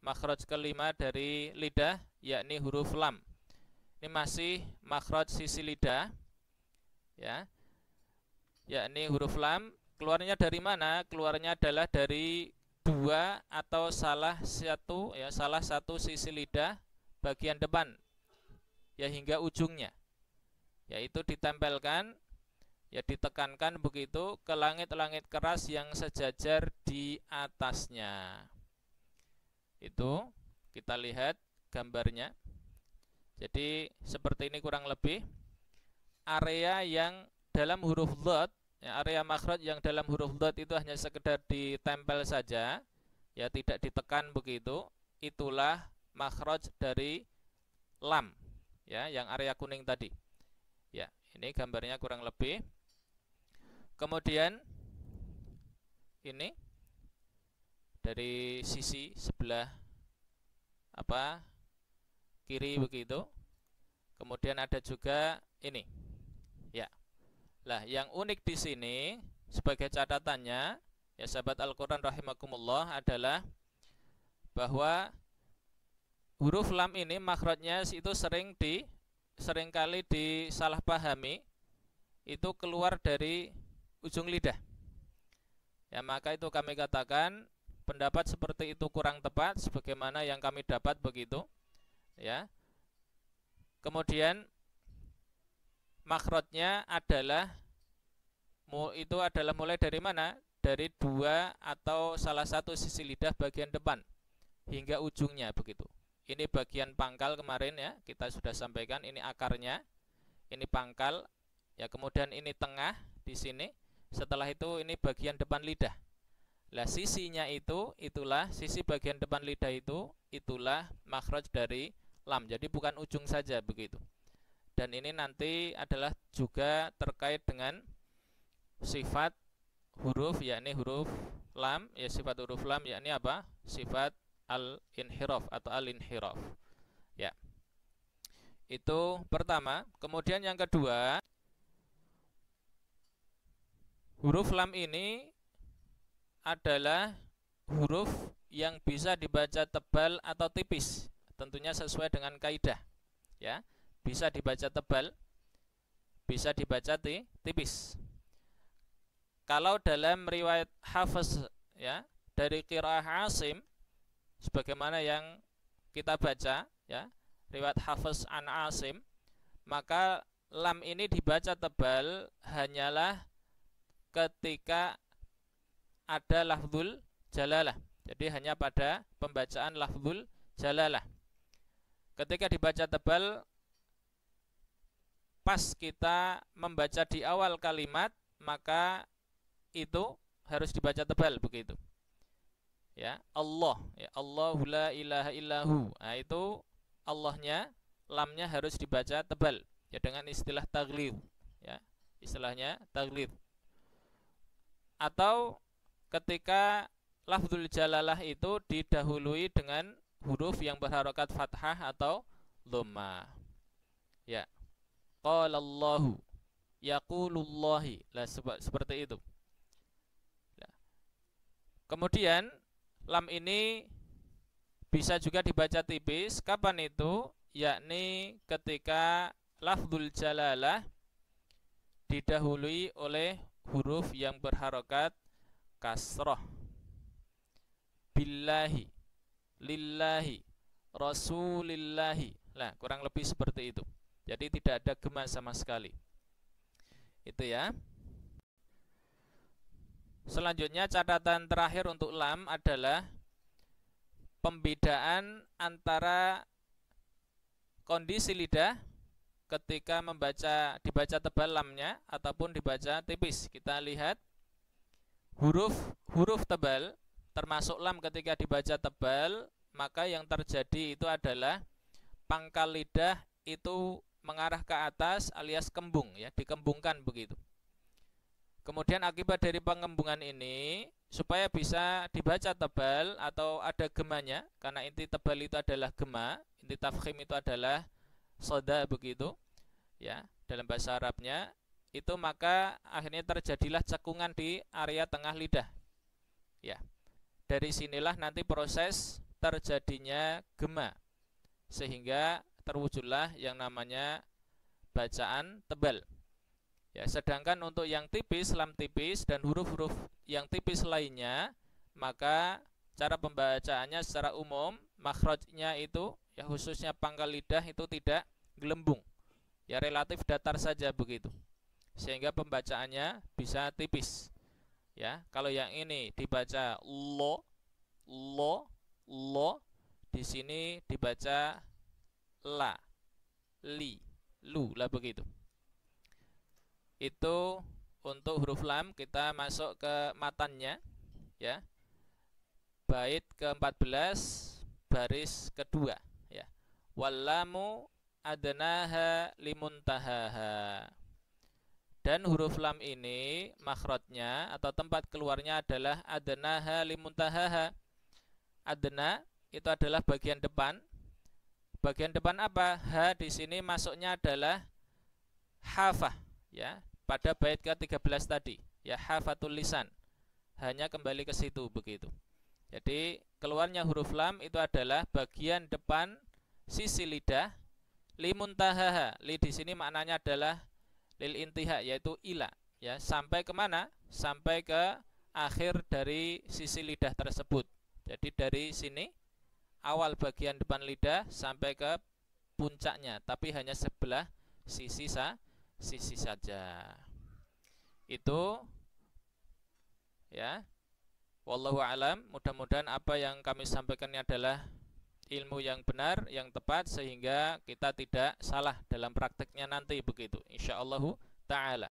makhraj kelima dari lidah, yakni huruf lam. Ini masih makhraj sisi lidah, ya, yakni huruf lam. Keluarnya dari mana? Keluarnya adalah dari dua atau salah satu, ya, salah satu sisi lidah bagian depan, ya, hingga ujungnya, yaitu ditempelkan, ya, ditekankan begitu ke langit-langit keras yang sejajar di atasnya. Itu kita lihat gambarnya. Jadi seperti ini kurang lebih area yang dalam huruf dhad, ya, area makhraj yang dalam huruf dhad itu hanya sekedar ditempel saja, ya, tidak ditekan begitu. Itulah makhraj dari lam, ya, yang area kuning tadi. Ya, ini gambarnya kurang lebih. Kemudian ini dari sisi sebelah kiri begitu. Kemudian ada juga ini, ya. Lah, yang unik di sini sebagai catatannya, ya, sahabat Al-Qur'an rahimakumullah, adalah bahwa huruf lam ini makhrajnya itu seringkali disalahpahami, itu keluar dari ujung lidah. Ya, maka itu kami katakan pendapat seperti itu kurang tepat, sebagaimana yang kami dapat begitu, ya. Kemudian makhrajnya adalah mulai dari mana? Dari dua atau salah satu sisi lidah bagian depan hingga ujungnya begitu. Ini bagian pangkal kemarin, ya, kita sudah sampaikan. Ini akarnya, ini pangkal, ya. Kemudian ini tengah di sini. Setelah itu ini bagian depan lidah. Lah, sisinya itulah sisi bagian depan lidah itulah makhraj dari lam. Jadi bukan ujung saja begitu. Dan ini nanti adalah juga terkait dengan sifat huruf, yakni huruf lam, ya, sifat huruf lam yakni apa? Sifat al-inhiraf atau al-inhiraf. Ya. Itu pertama. Kemudian yang kedua, huruf lam ini adalah huruf yang bisa dibaca tebal atau tipis, tentunya sesuai dengan kaidah, ya. Bisa dibaca tebal, bisa dibaca tipis. Kalau dalam riwayat Hafiz, ya, dari qiraah Asim, sebagaimana yang kita baca, ya, riwayat Hafiz an Asim, maka lam ini dibaca tebal hanyalah ketika ada lafzul jalalah. Jadi hanya pada pembacaan lafzul jalalah. Ketika dibaca tebal, pas kita membaca di awal kalimat, maka itu harus dibaca tebal begitu. Ya, Allah, ya, Allahu la ilaha illahu. Nah, itu Allahnya, lamnya harus dibaca tebal, ya, dengan istilah taghlid, ya, istilahnya taghlid. Atau ketika lafzul jalalah itu didahului dengan huruf yang berharokat fathah atau dhammah. Ya. Qala Allahu, yaqulullahi. Lah, seperti itu. Ya. Kemudian lam ini bisa juga dibaca tipis. Kapan itu? Yakni ketika lafzul jalalah didahului oleh huruf yang berharokat kasrah. Billahi, lillahi, rasulillahi. Nah, kurang lebih seperti itu. Jadi tidak ada gema sama sekali. Itu, ya. Selanjutnya catatan terakhir untuk lam adalah pembedaan antara kondisi lidah ketika dibaca tebal lamnya ataupun dibaca tipis. Kita lihat huruf tebal termasuk lam ketika dibaca tebal, maka yang terjadi itu adalah pangkal lidah itu mengarah ke atas alias kembung, ya, dikembungkan begitu. Kemudian akibat dari pengembungan ini, supaya bisa dibaca tebal atau ada gemanya, karena inti tebal itu adalah gema, inti tafkhim itu adalah soda begitu, ya, dalam bahasa Arabnya itu, maka akhirnya terjadilah cekungan di area tengah lidah, ya. Dari sinilah nanti proses terjadinya gema, sehingga terwujudlah yang namanya bacaan tebal. Ya, sedangkan untuk yang tipis, lam tipis dan huruf-huruf yang tipis lainnya, maka cara pembacaannya secara umum makhrajnya itu ya khususnya pangkal lidah itu tidak gelembung. Ya relatif datar saja begitu. Sehingga pembacaannya bisa tipis. Ya, kalau yang ini dibaca lo, di sini dibaca la, li, lu lah begitu. Itu untuk huruf lam. Kita masuk ke matannya ya. Bait ke-14 baris kedua ya. Wallamu adnaha limuntahaha. Dan huruf lam ini makhrajnya atau tempat keluarnya adalah adnaha limuntahaha. Adna itu adalah bagian depan. Bagian depan apa? Ha di sini masuknya adalah hafah ya. Pada bait ke-13 tadi ya, hafatul lisan, hanya kembali ke situ begitu. Jadi keluarnya huruf lam itu adalah bagian depan sisi lidah, limuntahaha. Li di sini maknanya adalah lil intiha, yaitu ila ya, sampai kemana? Sampai ke akhir dari sisi lidah tersebut. Jadi dari sini awal bagian depan lidah sampai ke puncaknya, tapi hanya sebelah sisi saja. Itu ya. Wallahu alam. Mudah-mudahan apa yang kami sampaikan ini adalah ilmu yang benar, yang tepat, sehingga kita tidak salah dalam prakteknya nanti begitu, insyaallah ta'ala.